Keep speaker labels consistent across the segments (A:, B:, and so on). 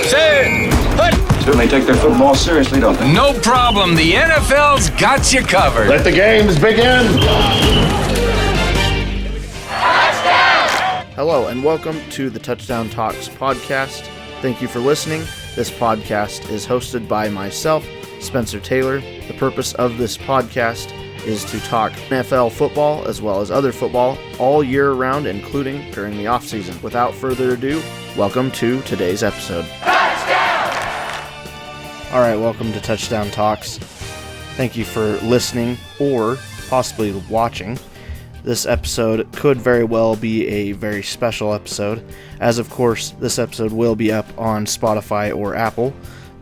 A: Set. Hut.
B: Certainly take their football seriously, don't they?
A: No problem. The NFL's got you covered.
C: Let the games begin.
D: Hello, and welcome to the Touchdown Talks podcast. Thank you for listening. This podcast is hosted by myself, Spencer Taylor. The purpose of this podcast is to talk NFL football as well as other football all year round, including during the off-season. Without further ado, welcome to today's episode. All right, welcome to Touchdown Talks. Thank you for listening or possibly watching. This episode could very well be a very special episode, as of course this episode will be up on Spotify or Apple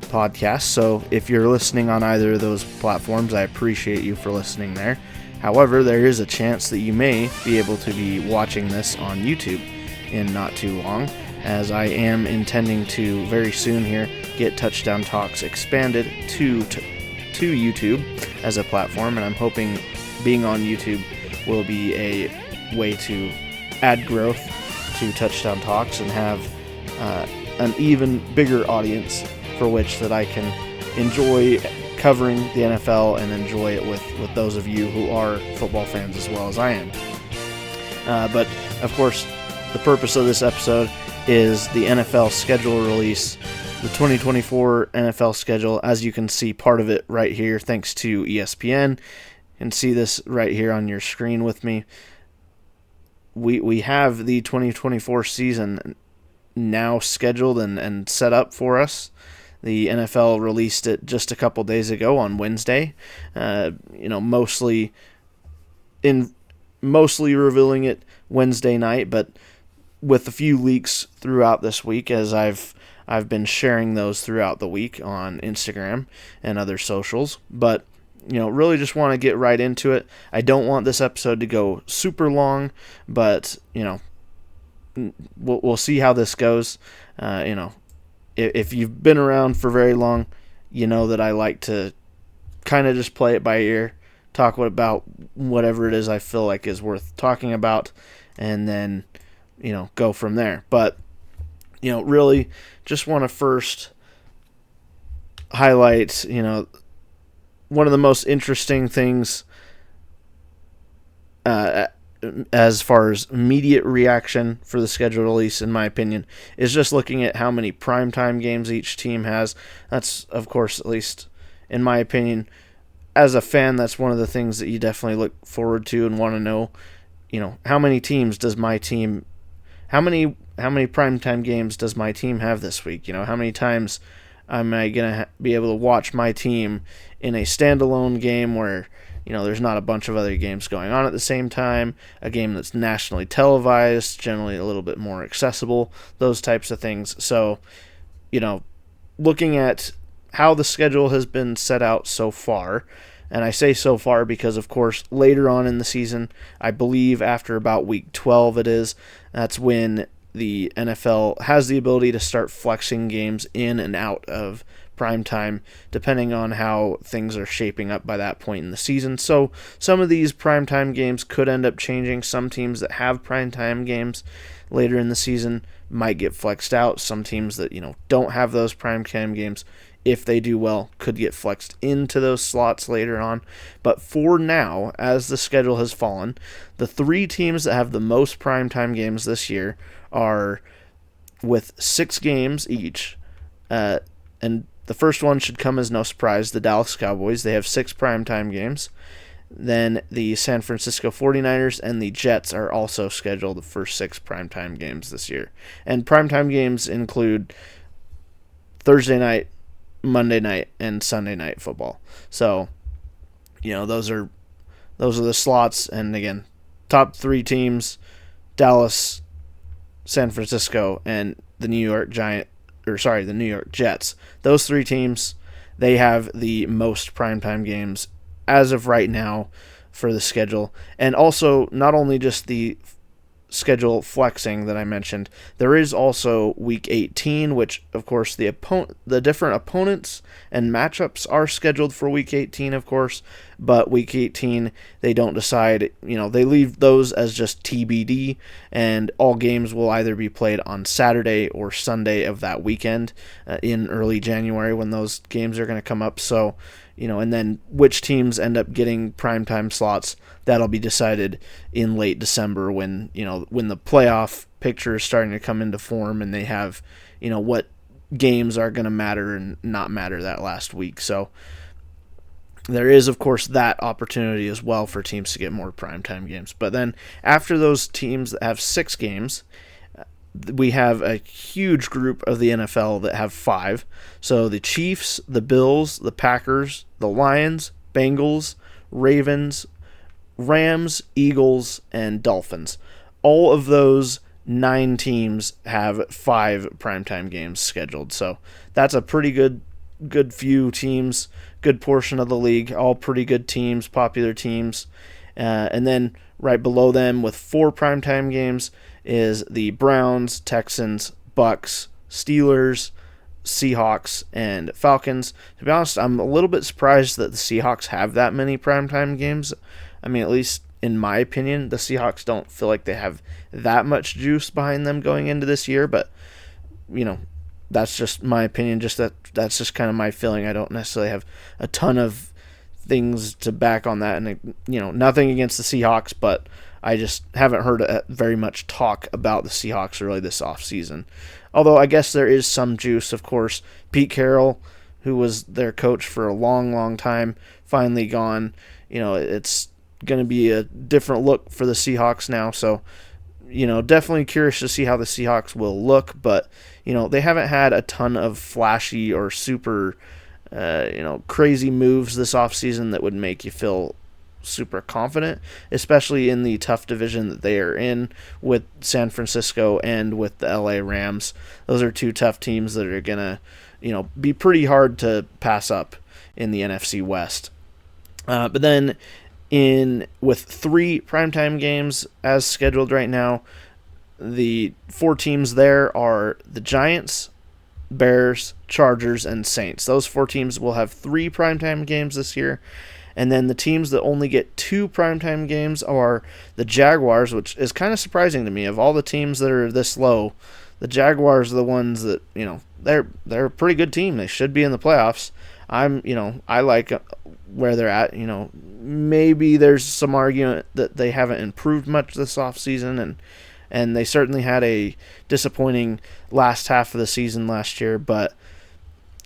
D: Podcasts, so if you're listening on either of those platforms, I appreciate you for listening there. However, there is a chance that you may be able to be watching this on YouTube in not too long, as I am intending to very soon here get Touchdown Talks expanded to YouTube as a platform, and I'm hoping being on YouTube will be a way to add growth to Touchdown Talks and have an even bigger audience for which that I can enjoy covering the NFL and enjoy it with those of you who are football fans as well as I am. But, of course, the purpose of this episode is the NFL schedule release, the 2024 NFL schedule. As you can see, part of it right here, thanks to ESPN. You can see this right here on your screen with me. We have the 2024 season now scheduled and set up for us. The NFL released it just a couple days ago on Wednesday. Mostly revealing it Wednesday night, but with a few leaks throughout this week, as I've been sharing those throughout the week on Instagram and other socials. But really just want to get right into it. I don't want this episode to go super long, but we'll see how this goes. If you've been around for very long, you know that I like to kind of just play it by ear, talk about whatever it is I feel like is worth talking about, and then, go from there. But, really just want to first highlight, one of the most interesting things as far as immediate reaction for the schedule release, in my opinion, is just looking at how many primetime games each team has. That's, of course, at least in my opinion, as a fan, that's one of the things that you definitely look forward to and want to know, how many teams does my team, how many primetime games does my team have this week? How many times am I going to be able to watch my team in a standalone game where there's not a bunch of other games going on at the same time, a game that's nationally televised, generally a little bit more accessible, those types of things. So, looking at how the schedule has been set out so far, and I say so far because, of course, later on in the season, I believe after about week 12 that's when the NFL has the ability to start flexing games in and out of primetime, depending on how things are shaping up by that point in the season. So some of these primetime games could end up changing. Some teams that have primetime games later in the season might get flexed out. Some teams that don't have those primetime games, if they do well, could get flexed into those slots later on. But for now, as the schedule has fallen, the three teams that have the most primetime games this year are with 6 games each, and the first one should come as no surprise, the Dallas Cowboys. They have 6 primetime games. Then the San Francisco 49ers and the Jets are also scheduled the first 6 primetime games this year. And primetime games include Thursday night, Monday night, and Sunday night football. So, those are the slots. And again, top 3 teams, Dallas, San Francisco, and the New York Jets. Those 3 teams, they have the most primetime games as of right now for the schedule. And also, not only just the schedule flexing that I mentioned, there is also Week 18, which, of course, the different opponents and matchups are scheduled for Week 18, of course. but week 18, they don't decide, they leave those as just TBD, and all games will either be played on Saturday or Sunday of that weekend in early January when those games are going to come up. So, and then which teams end up getting primetime slots, that'll be decided in late December when the playoff picture is starting to come into form and they have, what games are going to matter and not matter that last week. So there is, of course, that opportunity as well for teams to get more primetime games. But then after those teams that have 6 games, we have a huge group of the NFL that have 5. So the Chiefs, the Bills, the Packers, the Lions, Bengals, Ravens, Rams, Eagles, and Dolphins. All of those 9 teams have 5 primetime games scheduled. So that's a pretty good few teams, good portion of the league, all pretty good teams, popular teams. And then right below them with 4 primetime games is the Browns, Texans, Bucks, Steelers, Seahawks, and Falcons. To be honest, I'm a little bit surprised that the Seahawks have that many primetime games. I mean, at least in my opinion, the Seahawks don't feel like they have that much juice behind them going into this year, but, that's just my opinion. That's just kind of my feeling. I don't necessarily have a ton of things to back on that, and, nothing against the Seahawks, but I just haven't heard very much talk about the Seahawks really this offseason. Although I guess there is some juice, of course. Pete Carroll, who was their coach for a long, long time, finally gone. It's going to be a different look for the Seahawks now, so definitely curious to see how the Seahawks will look, but they haven't had a ton of flashy or super crazy moves this offseason that would make you feel super confident, especially in the tough division that they are in with San Francisco and with the LA Rams. Those are 2 tough teams that are going to be pretty hard to pass up in the NFC West. But then with 3 primetime games as scheduled right now, the 4 teams there are the Giants, Bears, Chargers, and Saints. Those 4 teams will have 3 primetime games this year. And then the teams that only get 2 primetime games are the Jaguars, which is kind of surprising to me. Of all the teams that are this low, the Jaguars are the ones that, they're a pretty good team. They should be in the playoffs. I like where they're at. Maybe there's some argument that they haven't improved much this offseason, and they certainly had a disappointing last half of the season last year, but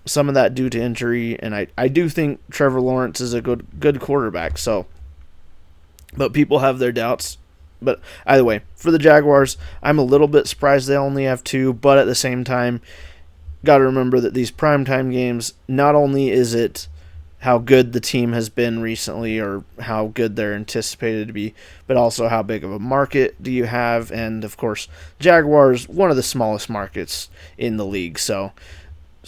D: some of that due to injury, and I do think Trevor Lawrence is a good quarterback, but people have their doubts. But either way, for the Jaguars, I'm a little bit surprised they only have 2, but at the same time, got to remember that these primetime games, not only is it how good the team has been recently or how good they're anticipated to be, but also how big of a market do you have, and of course, Jaguars, one of the smallest markets in the league, so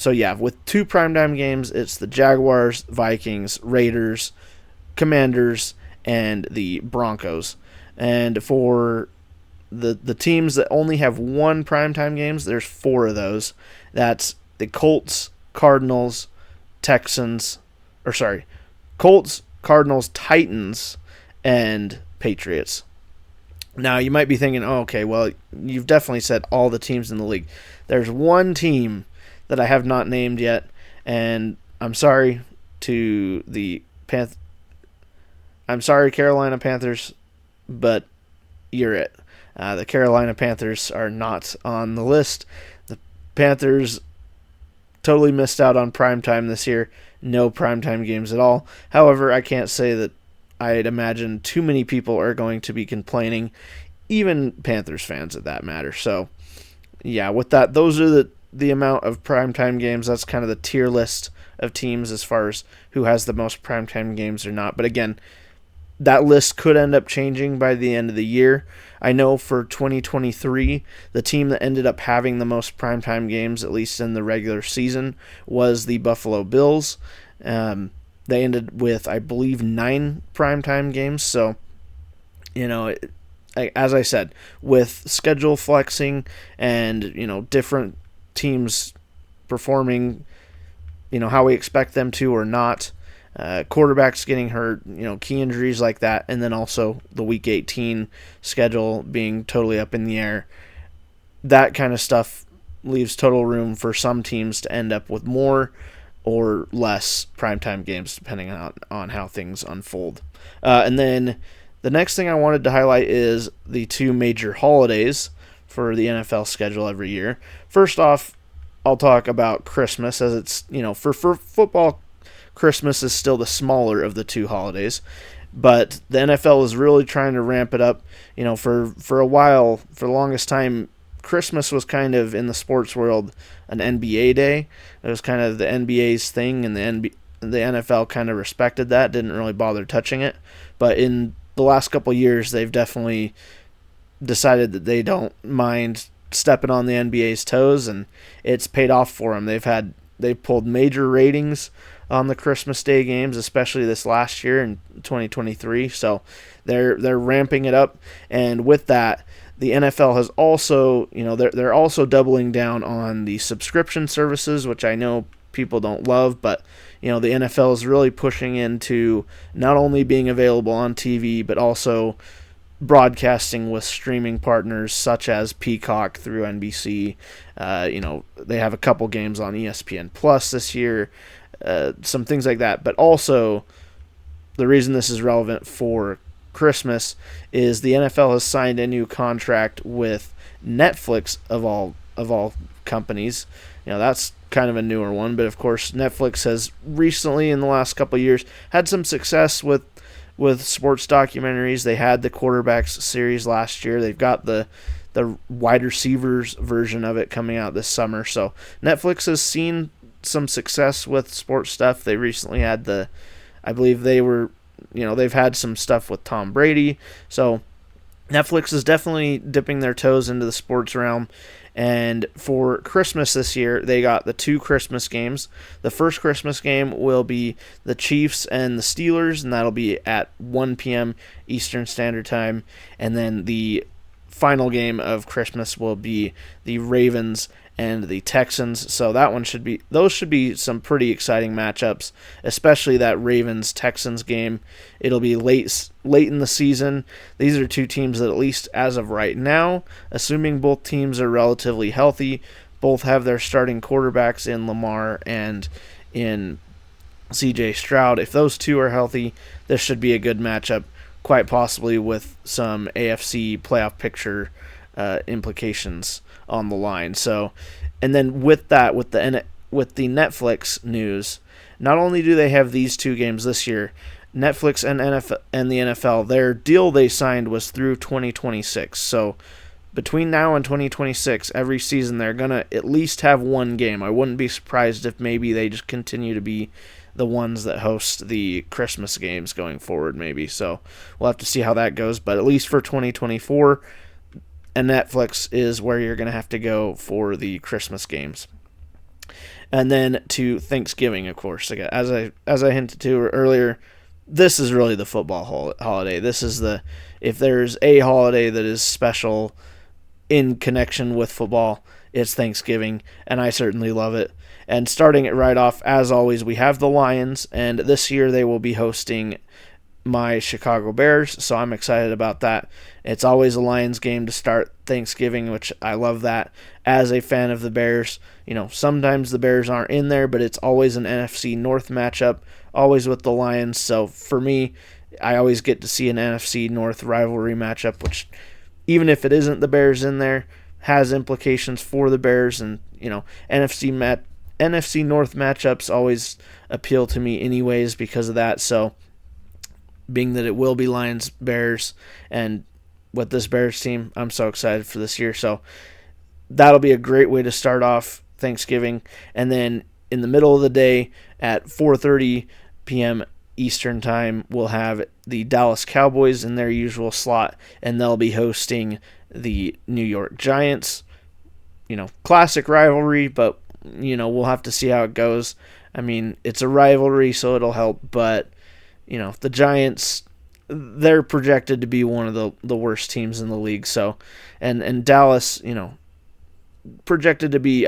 D: yeah, with 2 primetime games, it's the Jaguars, Vikings, Raiders, Commanders, and the Broncos. And for the teams that only have 1 primetime games, there's 4 of those. That's the Colts, Cardinals, Colts, Cardinals, Titans, and Patriots. Now, you might be thinking, oh, okay, well, you've definitely said all the teams in the league. There's one team that I have not named yet, and I'm sorry to the Carolina Panthers, but you're it. The Carolina Panthers are not on the list. The Panthers totally missed out on primetime this year. No primetime games at all. However, I can't say that I'd imagine too many people are going to be complaining, even Panthers fans at that matter. So, yeah, with that, those are the amount of primetime games. That's kind of the tier list of teams as far as who has the most primetime games or not. But again, that list could end up changing by the end of the year. I know for 2023, the team that ended up having the most primetime games, at least in the regular season, was the Buffalo Bills. They ended with, I believe, 9 primetime games. So, as I said, with schedule flexing and, different teams performing, how we expect them to or not, quarterbacks getting hurt, key injuries like that, and then also the Week 18 schedule being totally up in the air. That kind of stuff leaves total room for some teams to end up with more or less primetime games, depending on how things unfold. And then the next thing I wanted to highlight is the two major holidays for the NFL schedule every year. First off, I'll talk about Christmas, as it's, for football, Christmas is still the smaller of the two holidays, but the NFL is really trying to ramp it up. For a while, for the longest time, Christmas was kind of, in the sports world, an NBA day. It was kind of the NBA's thing, and the NFL kind of respected that, didn't really bother touching it. But in the last couple of years, they've definitely decided that they don't mind stepping on the NBA's toes, and it's paid off for them. They've pulled major ratings on the Christmas Day games, especially this last year in 2023. So they're ramping it up, and with that, the NFL has also, they're also doubling down on the subscription services, which I know people don't love, but the NFL is really pushing into not only being available on TV, but also broadcasting with streaming partners such as Peacock through NBC. They have a couple games on ESPN Plus this year, some things like that. But also, the reason this is relevant for Christmas is the NFL has signed a new contract with Netflix of all companies. That's kind of a newer one, but of course Netflix has recently, in the last couple of years, had some success with sports documentaries. They had the quarterbacks series last year. They've got the wide receivers version of it coming out this summer. So Netflix has seen some success with sports stuff. They recently had they've had some stuff with Tom Brady. So Netflix is definitely dipping their toes into the sports realm. And for Christmas this year, they got the two Christmas games. The first Christmas game will be the Chiefs and the Steelers, and that'll be at 1 p.m. Eastern Standard Time. And then the final game of Christmas will be the Ravens and the Texans. So those should be some pretty exciting matchups, especially that Ravens-Texans game. It'll be late in the season. These are two teams that, at least as of right now, assuming both teams are relatively healthy, both have their starting quarterbacks in Lamar and in CJ Stroud. If those two are healthy, this should be a good matchup, quite possibly with some AFC playoff picture implications on the line. So, and then with that, with the Netflix news, not only do they have these two games this year, Netflix and the NFL, their deal they signed was through 2026. So between now and 2026, every season they're gonna at least have one game. I wouldn't be surprised if maybe they just continue to be the ones that host the Christmas games going forward, maybe. So we'll have to see how that goes. But at least for 2024, and Netflix is where you're going to have to go for the Christmas games. And then to Thanksgiving, of course. Again, as I hinted to earlier, this is really the football holiday. This is if there's a holiday that is special in connection with football, it's Thanksgiving, and I certainly love it. And starting it right off, as always, we have the Lions, and this year they will be hosting my Chicago Bears, so I'm excited about that. It's always a Lions game to start Thanksgiving, which I love that. As a fan of the Bears, sometimes the Bears aren't in there, but it's always an NFC North matchup, always with the Lions. So for me, I always get to see an NFC North rivalry matchup, which, even if it isn't the Bears in there, has implications for the Bears. And NFC North matchups always appeal to me anyways because of that. So being that it will be Lions Bears, and with this Bears team, I'm so excited for this year. So that'll be a great way to start off Thanksgiving. And then in the middle of the day at 4:30 p.m. Eastern Time, we'll have the Dallas Cowboys in their usual slot, and they'll be hosting the New York Giants. Classic rivalry, but we'll have to see how it goes. I mean, it's a rivalry, so it'll help, but the Giants, they're projected to be one of the worst teams in the league. So, and Dallas, projected to be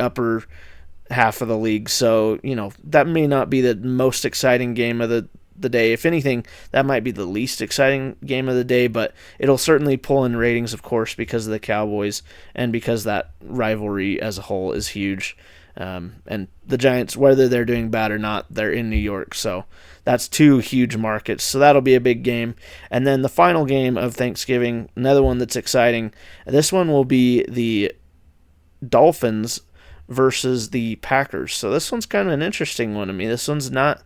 D: half of the league. So, that may not be the most exciting game of the day. If anything, that might be the least exciting game of the day, but it'll certainly pull in ratings, of course, because of the Cowboys and because that rivalry as a whole is huge. And the Giants, whether they're doing bad or not, they're in New York, so that's two huge markets. So that'll be a big game. And then the final game of Thanksgiving, another one that's exciting. This one will be the Dolphins versus the Packers. So this one's kind of an interesting one to me. This one's not,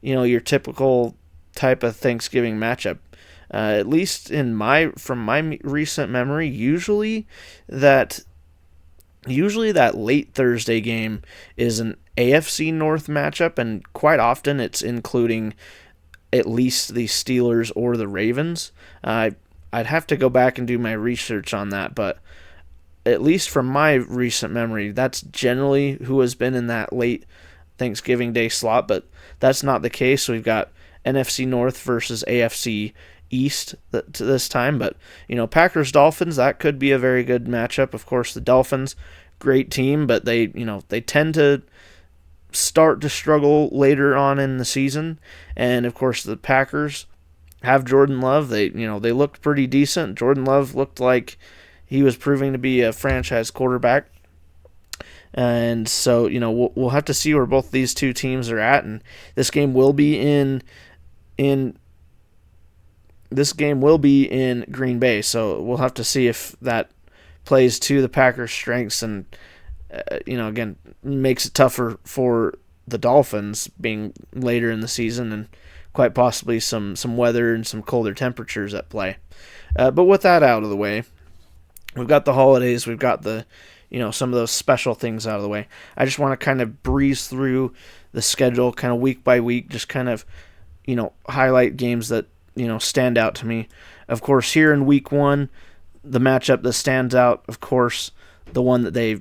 D: your typical type of Thanksgiving matchup. At least from my recent memory, usually that late Thursday game is an AFC North matchup, and quite often it's including at least the Steelers or the Ravens. I'd have to go back and do my research on that, but at least from my recent memory, that's generally who has been in that late Thanksgiving Day slot, but that's not the case. We've got NFC North versus AFC East to this time, but Packers-Dolphins, that could be a very good matchup. Of course, the Dolphins, great team, but they tend to start to struggle later on in the season, and of course the Packers have Jordan Love. They looked pretty decent. Jordan Love looked like he was proving to be a franchise quarterback. And so, we'll have to see where both these two teams are at, and this game will be in Green Bay, so we'll have to see if that plays to the Packers' strengths and, again, makes it tougher for the Dolphins being later in the season and quite possibly some weather and some colder temperatures at play. But with that out of the way, we've got the holidays, we've got the some of those special things out of the way. I just want to kind of breeze through the schedule kind of week by week, just kind of, highlight games that, stand out to me. Of course, here in week 1, the matchup that stands out, of course, the one that they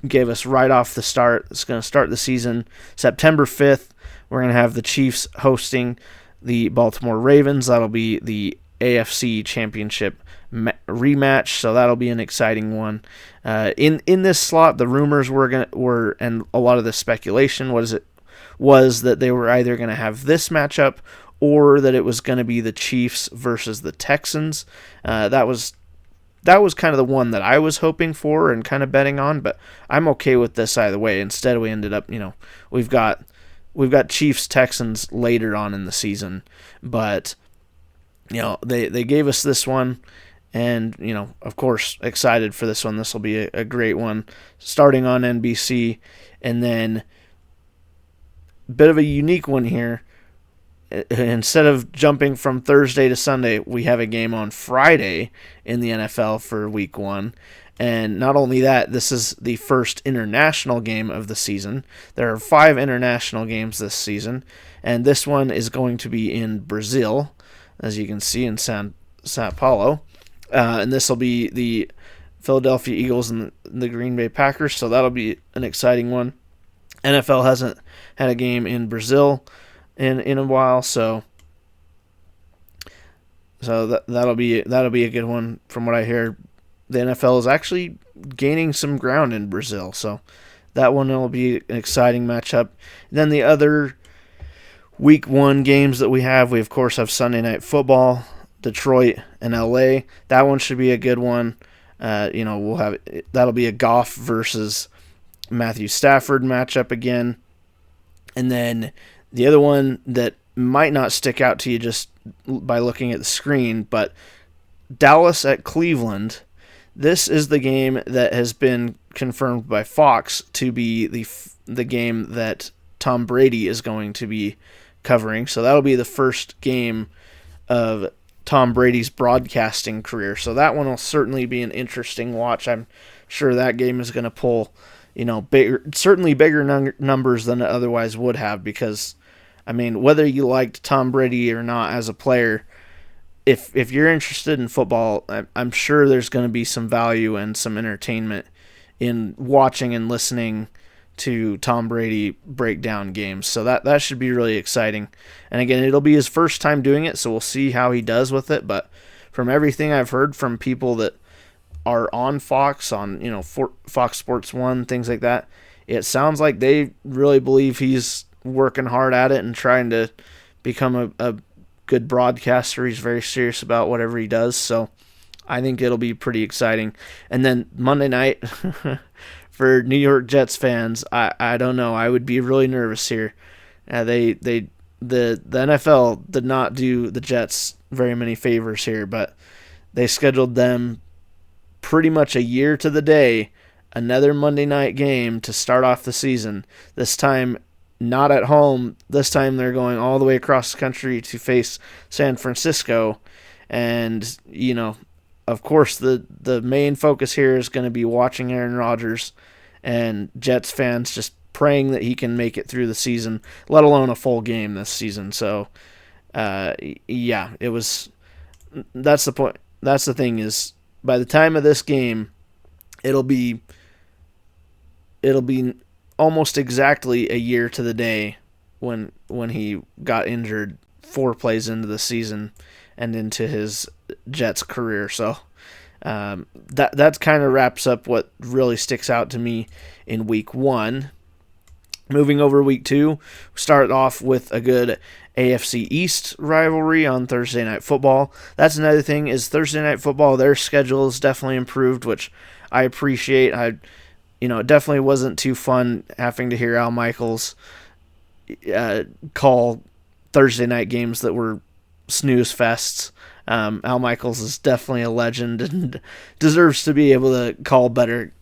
D: gave us right off the start. It's going to start the season September 5th. We're going to have the Chiefs hosting the Baltimore Ravens. That'll be the AFC Championship rematch, so that'll be an exciting one. In this slot, the rumors were and a lot of the speculation was that they were either going to have this matchup or that it was going to be the Chiefs versus the Texans. That was kind of the one that I was hoping for and kind of betting on, but I'm okay with this either way. Instead, we ended up, we've got Chiefs Texans later on in the season, but they gave us this one. And, of course, excited for this one. This will be a great one, starting on NBC. And then, a bit of a unique one here. Instead of jumping from Thursday to Sunday, we have a game on Friday in the NFL for week 1. And not only that, this is the first international game of the season. There are 5 international games this season. And this one is going to be in Brazil, as you can see, in Sao Paulo. And this will be the Philadelphia Eagles and the Green Bay Packers, so that'll be an exciting one. NFL hasn't had a game in Brazil in a while, so that'll be a good one. From what I hear, the NFL is actually gaining some ground in Brazil, so that one will be an exciting matchup. And then the other week 1 games that we of course have Sunday Night Football, Detroit and LA. That one should be a good one. That'll be a Goff versus Matthew Stafford matchup again. And then the other one that might not stick out to you just by looking at the screen, but Dallas at Cleveland. This is the game that has been confirmed by Fox to be the game that Tom Brady is going to be covering. So that'll be the first game of Tom Brady's broadcasting career. So that one will certainly be an interesting watch. I'm sure that game is going to pull, bigger numbers than it otherwise would have, because, whether you liked Tom Brady or not as a player, if you're interested in football, I'm sure there's going to be some value and some entertainment in watching and listening to Tom Brady break down games. So that should be really exciting. And again, it'll be his first time doing it, so we'll see how he does with it. But from everything I've heard from people that are on Fox, on Fox Sports 1, things like that, it sounds like they really believe he's working hard at it and trying to become a good broadcaster. He's very serious about whatever he does, so I think it'll be pretty exciting. And then Monday night, for New York Jets fans, I don't know. I would be really nervous here. The NFL did not do the Jets very many favors here, but they scheduled them pretty much a year to the day, another Monday night game to start off the season. This time, not at home. This time they're going all the way across the country to face San Francisco. And, you know, of course, the main focus here is going to be watching Aaron Rodgers and Jets fans just praying that he can make it through the season, let alone a full game this season. So, yeah, it was. That's the point. That's the thing is, by the time of this game, it'll be almost exactly a year to the day when he got injured 4 plays into the season and into his Jets career. So that kind of wraps up what really sticks out to me in week 1. Moving over to week 2, we start off with a good AFC East rivalry on Thursday Night Football. That's another thing is Thursday Night Football, their schedule is definitely improved, which I appreciate. It definitely wasn't too fun having to hear Al Michaels call Thursday night games that were snooze fests. Al Michaels is definitely a legend and deserves to be able to call better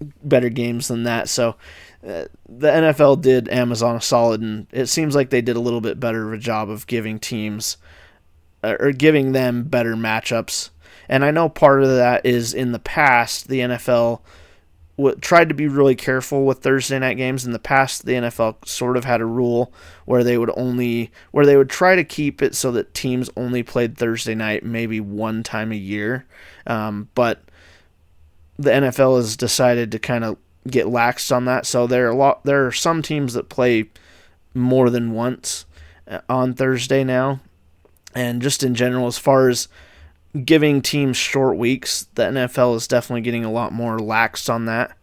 D: games than that. So the NFL did Amazon a solid, and it seems like they did a little bit better of a job of giving teams or giving them better matchups. And I know part of that is in the past the NFL tried to be really careful with Thursday night games. In the past, the NFL sort of had a rule where they would try to keep it so that teams only played Thursday night maybe one time a year. But the NFL has decided to kind of get laxed on that. So there are some teams that play more than once on Thursday now. And just in general, as far as giving teams short weeks, the NFL is definitely getting a lot more lax on that.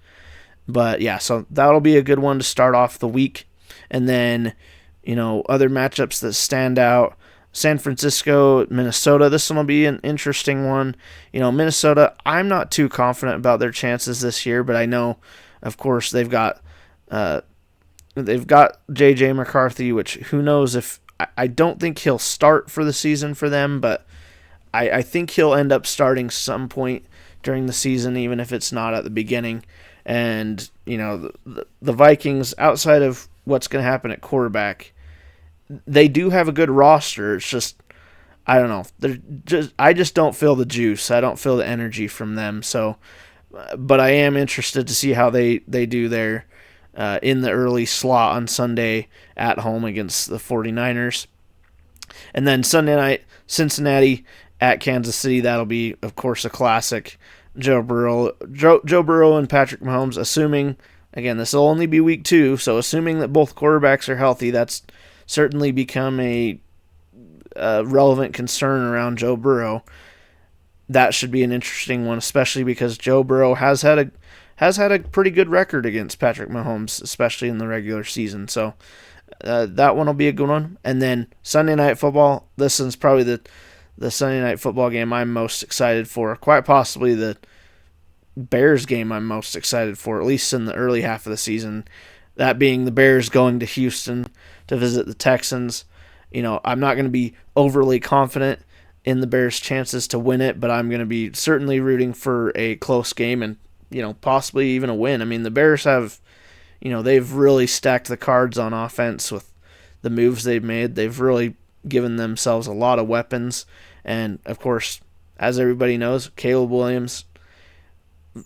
D: But yeah, so that'll be a good one to start off the week. And then, other matchups that stand out, San Francisco, Minnesota, this one will be an interesting one. Minnesota, I'm not too confident about their chances this year, but I know, of course, they've got J.J. McCarthy, which who knows if, I don't think he'll start for the season for them, but I think he'll end up starting some point during the season, even if it's not at the beginning. And, the Vikings, outside of what's going to happen at quarterback, they do have a good roster. It's just, I don't know. I just don't feel the juice. I don't feel the energy from them. So, but I am interested to see how they do there in the early slot on Sunday at home against the 49ers. And then Sunday night, Cincinnati at Kansas City. That'll be, of course, a classic. Joe Burrow and Patrick Mahomes, assuming, again, this will only be week 2, so assuming that both quarterbacks are healthy, that's certainly become a relevant concern around Joe Burrow. That should be an interesting one, especially because Joe Burrow has had a pretty good record against Patrick Mahomes, especially in the regular season. So that one will be a good one. And then Sunday Night Football, this is probably the Sunday Night Football game I'm most excited for. Quite possibly the Bears game I'm most excited for, at least in the early half of the season. That being the Bears going to Houston to visit the Texans. I'm not going to be overly confident in the Bears' chances to win it, but I'm going to be certainly rooting for a close game and, possibly even a win. I mean, the Bears have, they've really stacked the cards on offense with the moves they've made. They've really given themselves a lot of weapons. And, of course, as everybody knows, Caleb Williams,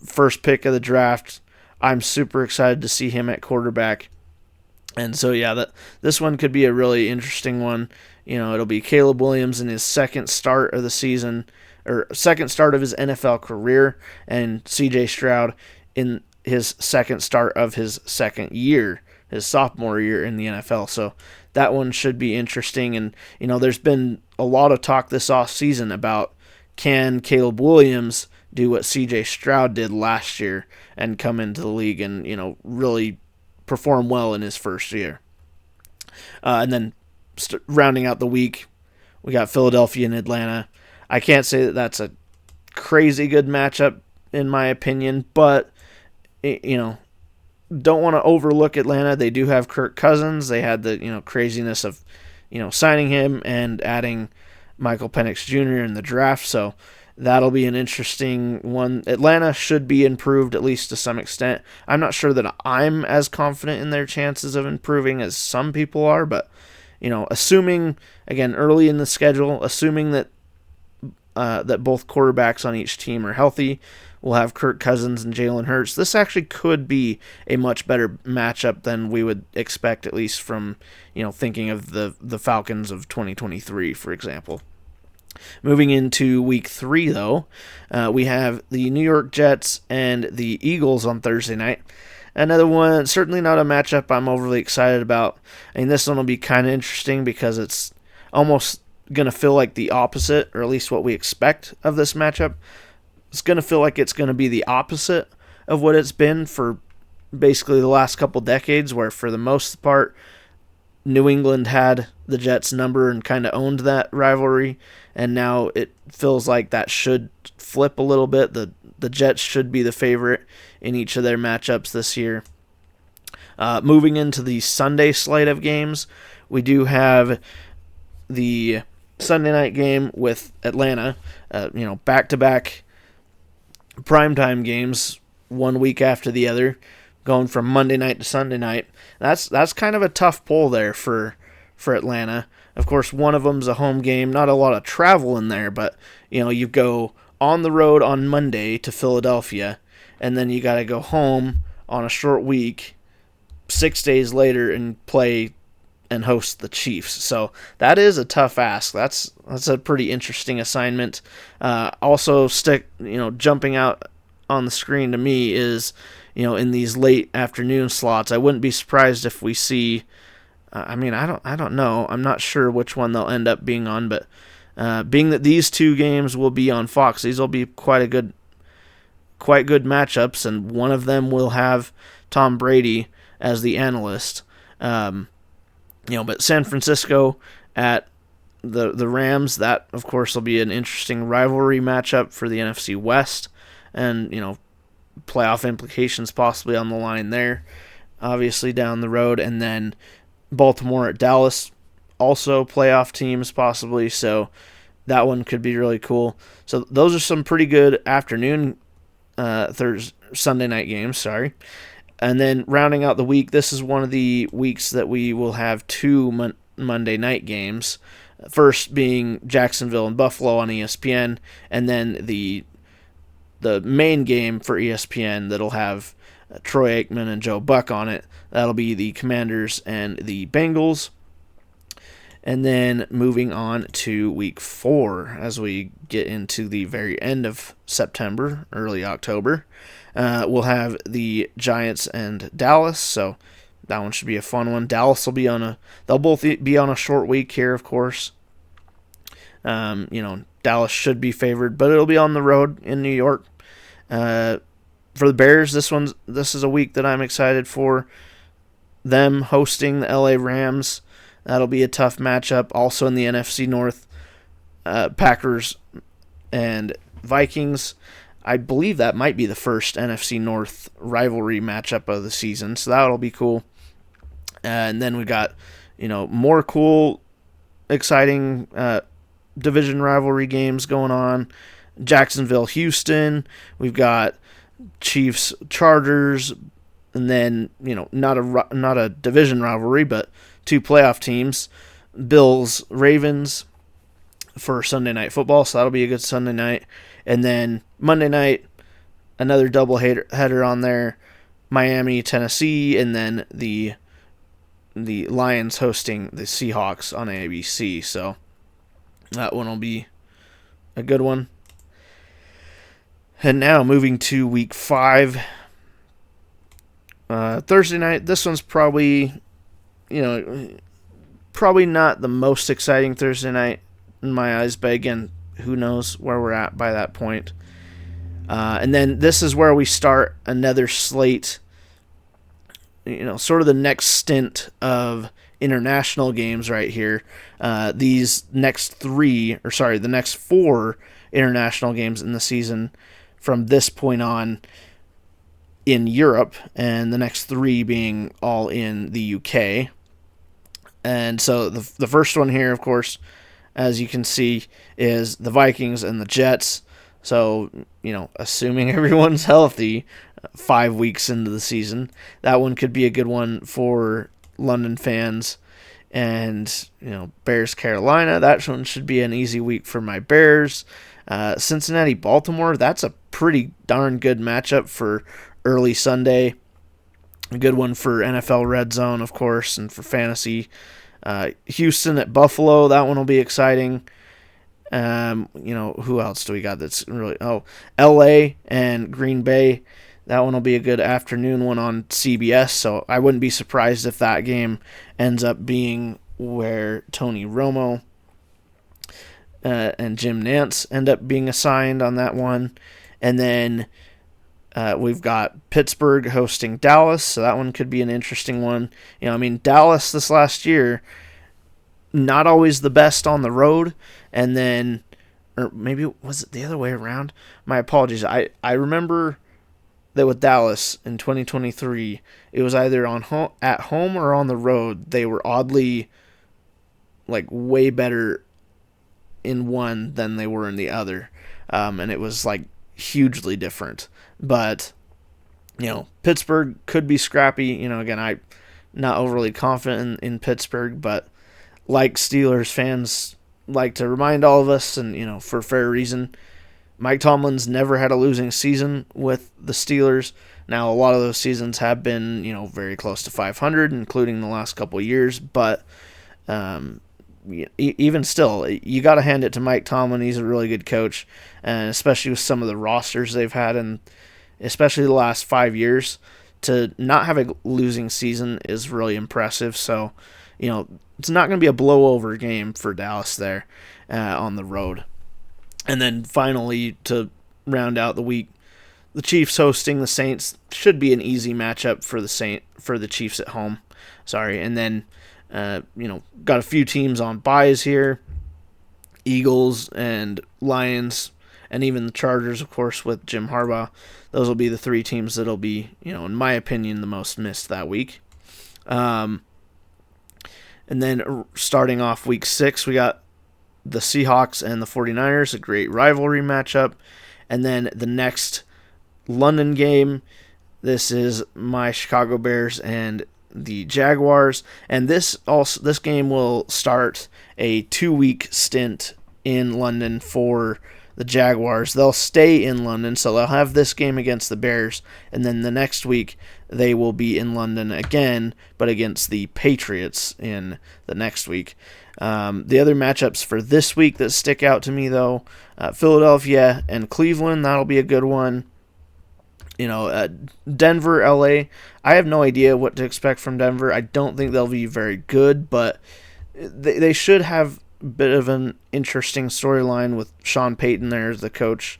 D: first pick of the draft. I'm super excited to see him at quarterback. And so, yeah, this one could be a really interesting one. It'll be Caleb Williams in his second start of the season, or second start of his NFL career, and C.J. Stroud in his second start of his second year, his sophomore year in the NFL. So that one should be interesting. And, there's been a lot of talk this offseason about can Caleb Williams do what C.J. Stroud did last year and come into the league and, really perform well in his first year. And then rounding out the week, we got Philadelphia and Atlanta. I can't say that that's a crazy good matchup in my opinion, but don't want to overlook Atlanta. They do have Kirk Cousins. They had the craziness of signing him and adding Michael Penix Jr. in the draft, so that'll be an interesting one. Atlanta should be improved at least to some extent. I'm not sure that I'm as confident in their chances of improving as some people are, but assuming again early in the schedule, assuming that that both quarterbacks on each team are healthy, we'll have Kirk Cousins and Jalen Hurts. This actually could be a much better matchup than we would expect, at least from thinking of the Falcons of 2023, for example. Moving into week 3, though, we have the New York Jets and the Eagles on Thursday night. Another one, certainly not a matchup I'm overly excited about. I mean, this one will be kind of interesting because it's almost going to feel like the opposite, or at least what we expect of this matchup. It's going to feel like it's going to be the opposite of what it's been for basically the last couple decades, where for the most part, New England had the Jets' number and kind of owned that rivalry, and now it feels like that should flip a little bit. The Jets should be the favorite in each of their matchups this year. Moving into the Sunday slate of games, we do have the Sunday night game with Atlanta, back-to-back primetime games, 1 week after the other, going from Monday night to Sunday night. That's kind of a tough pull there for Atlanta. Of course, one of them's a home game, not a lot of travel in there, but you go on the road on Monday to Philadelphia, and then you got to go home on a short week 6 days later and play and host the Chiefs. So that is a tough ask. That's a pretty interesting assignment. Also, jumping out on the screen to me is, in these late afternoon slots, I wouldn't be surprised if we see. I don't know. I'm not sure which one they'll end up being on, but being that these two games will be on Fox, these will be quite good matchups, and one of them will have Tom Brady as the analyst. But San Francisco at the Rams, that of course will be an interesting rivalry matchup for the NFC West, and playoff implications possibly on the line there, obviously down the road. And then Baltimore at Dallas, also playoff teams possibly, so that one could be really cool. So those are some pretty good afternoon Sunday night games, And then rounding out the week, this is one of the weeks that we will have two Monday night games. First being Jacksonville and Buffalo on ESPN, and then the main game for ESPN that'll have Troy Aikman and Joe Buck on it. That'll be the Commanders and the Bengals. And then moving on to week 4 as we get into the very end of September, early October. We'll have the Giants and Dallas, so that one should be a fun one. Dallas will be they'll both be on a short week here, of course. Dallas should be favored, but it'll be on the road in New York. For the Bears, this is a week that I'm excited for. Them hosting the LA Rams, that'll be a tough matchup. Also in the NFC North, Packers and Vikings. I believe that might be the first NFC North rivalry matchup of the season, so that'll be cool. And then we got, more cool, exciting division rivalry games going on. Jacksonville, Houston. We've got Chiefs, Chargers, and then not a division rivalry, but two playoff teams. Bills, Ravens for Sunday Night Football, so that'll be a good Sunday night. And then Monday night, another double header on there, Miami, Tennessee, and then the Lions hosting the Seahawks on ABC. So that one will be a good one. And now moving to week 5, Thursday night. This one's probably not the most exciting Thursday night in my eyes, but again, who knows where we're at by that point. And then this is where we start another slate. sort of the next stint of international games right here. The next 4 international games in the season from this point on in Europe, and the next 3 being all in the UK. And so the first one here, of course, as you can see, is the Vikings and the Jets. So, assuming everyone's healthy 5 weeks into the season, that one could be a good one for London fans. And, Bears, Carolina, that one should be an easy week for my Bears. Cincinnati, Baltimore, that's a pretty darn good matchup for early Sunday. A good one for NFL Red Zone, of course, and for fantasy. Houston at Buffalo, that one will be exciting. Who else do we got that's really... LA and Green Bay, that one will be a good afternoon one on CBS, so I wouldn't be surprised if that game ends up being where Tony Romo and Jim Nantz end up being assigned on that one. And then we've got Pittsburgh hosting Dallas, so that one could be an interesting one. Dallas this last year, not always the best on the road, and then, or maybe was it the other way around? My apologies. I remember that with Dallas in 2023, it was either at home or on the road. They were oddly, way better in one than they were in the other, and it was hugely different. But Pittsburgh could be scrappy. Again, I'm not overly confident in Pittsburgh, but like Steelers fans like to remind all of us, and for fair reason, Mike Tomlin's never had a losing season with the Steelers. Now, a lot of those seasons have been very close to 500, including the last couple of years, but even still, you got to hand it to Mike Tomlin. He's a really good coach, and especially with some of the rosters they've had, and especially the last 5 years, to not have a losing season is really impressive. So, it's not going to be a blowover game for Dallas there on the road. And then finally, to round out the week, the Chiefs hosting the Saints should be an easy matchup for the Chiefs at home. And then got a few teams on byes here. Eagles and Lions, and even the Chargers, of course, with Jim Harbaugh. Those will be the 3 teams that'll be, in my opinion, the most missed that week. And then starting off week 6, we got the Seahawks and the 49ers, a great rivalry matchup. And then the next London game, this is my Chicago Bears and the Jaguars, and this game will start a 2-week stint in London for the Jaguars. They'll stay in London, so they'll have this game against the Bears, and then the next week they will be in London again, but against the Patriots in the next week. The other matchups for this week that stick out to me, though, Philadelphia and Cleveland, that'll be a good one. Denver, LA, I have no idea what to expect from Denver. I don't think they'll be very good, but they should have a bit of an interesting storyline with Sean Payton there as the coach.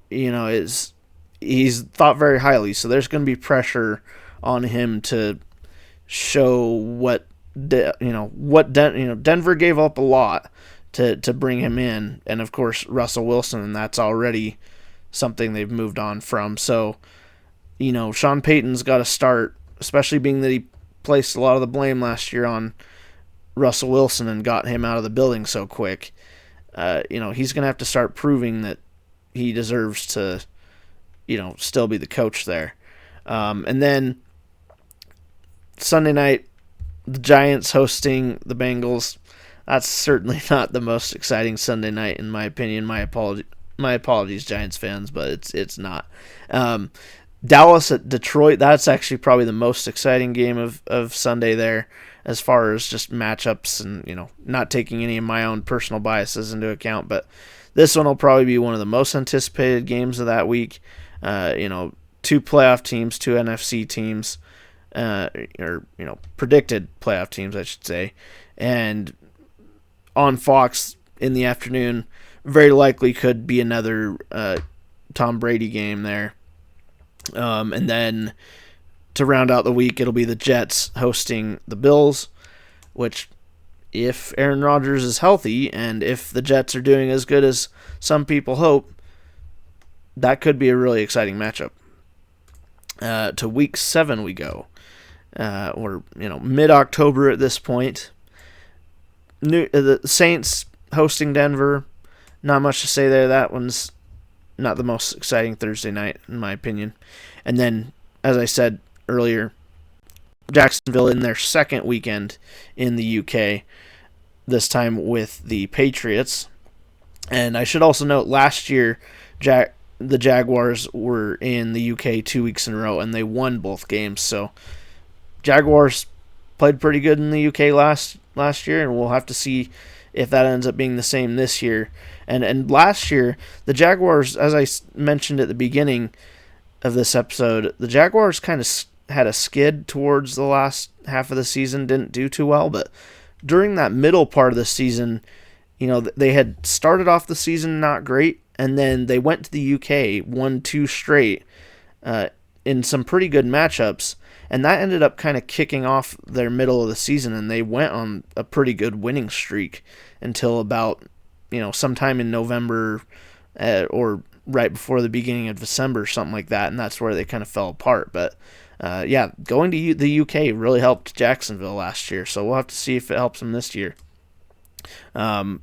D: He's thought very highly, so there's going to be pressure on him to show what Denver gave up a lot to bring him in, and of course Russell Wilson, and that's already something they've moved on from. So, Sean Payton's got to start, especially being that he placed a lot of the blame last year on Russell Wilson and got him out of the building so quick. He's going to have to start proving that he deserves to, still be the coach there. And then Sunday night, the Giants hosting the Bengals. That's certainly not the most exciting Sunday night, in my opinion. My apologies, Giants fans, but it's not. Dallas at Detroit, that's actually probably the most exciting game of Sunday there, as far as just matchups and, not taking any of my own personal biases into account. But this one will probably be one of the most anticipated games of that week. 2 playoff teams, 2 NFC teams, predicted playoff teams, I should say. And on Fox in the afternoon, very likely could be another Tom Brady game there. And then to round out the week, it'll be the Jets hosting the Bills, which, if Aaron Rodgers is healthy and if the Jets are doing as good as some people hope, that could be a really exciting matchup. To week 7 we go. We're mid-October at this point. The Saints hosting Denver. Not much to say there. That one's not the most exciting Thursday night, in my opinion. And then, as I said earlier, Jacksonville in their second weekend in the UK, this time with the Patriots. And I should also note, last year, the Jaguars were in the UK 2 weeks in a row, and they won both games. So, Jaguars played pretty good in the UK last year, and we'll have to see if that ends up being the same this year. And last year, the Jaguars, as I mentioned at the beginning of this episode, the Jaguars kind of had a skid towards the last half of the season, didn't do too well, but during that middle part of the season, they had started off the season not great, and then they went to the UK, won 2 straight in some pretty good matchups, and that ended up kind of kicking off their middle of the season, and they went on a pretty good winning streak until about sometime in November or right before the beginning of December, something like that, and that's where they kind of fell apart. But going to the UK really helped Jacksonville last year, so we'll have to see if it helps them this year. And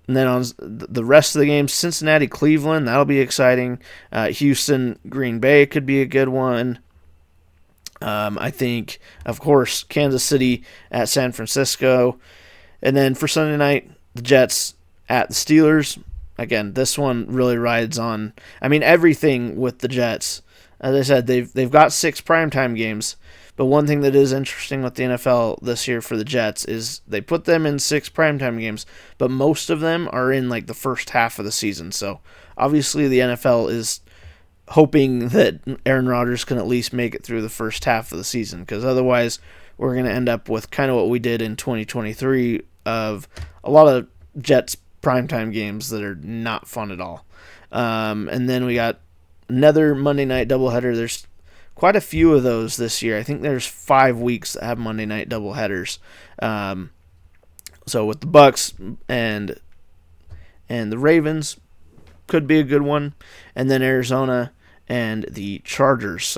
D: then on the rest of the games, Cincinnati, Cleveland, that'll be exciting. Houston, Green Bay could be a good one. I think, of course, Kansas City at San Francisco. And then for Sunday night, the Jets at the Steelers. Again, this one really rides on, everything with the Jets. As I said, they've got 6 primetime games, but one thing that is interesting with the NFL this year for the Jets is they put them in 6 primetime games, but most of them are in like the first half of the season. So obviously the NFL is hoping that Aaron Rodgers can at least make it through the first half of the season, because otherwise we're going to end up with kind of what we did in 2023 of a lot of Jets primetime games that are not fun at all. And then we got another Monday night doubleheader. There's quite a few of those this year. I think there's 5 weeks that have Monday night doubleheaders. So with the Bucks and the Ravens, could be a good one. And then Arizona and the Chargers.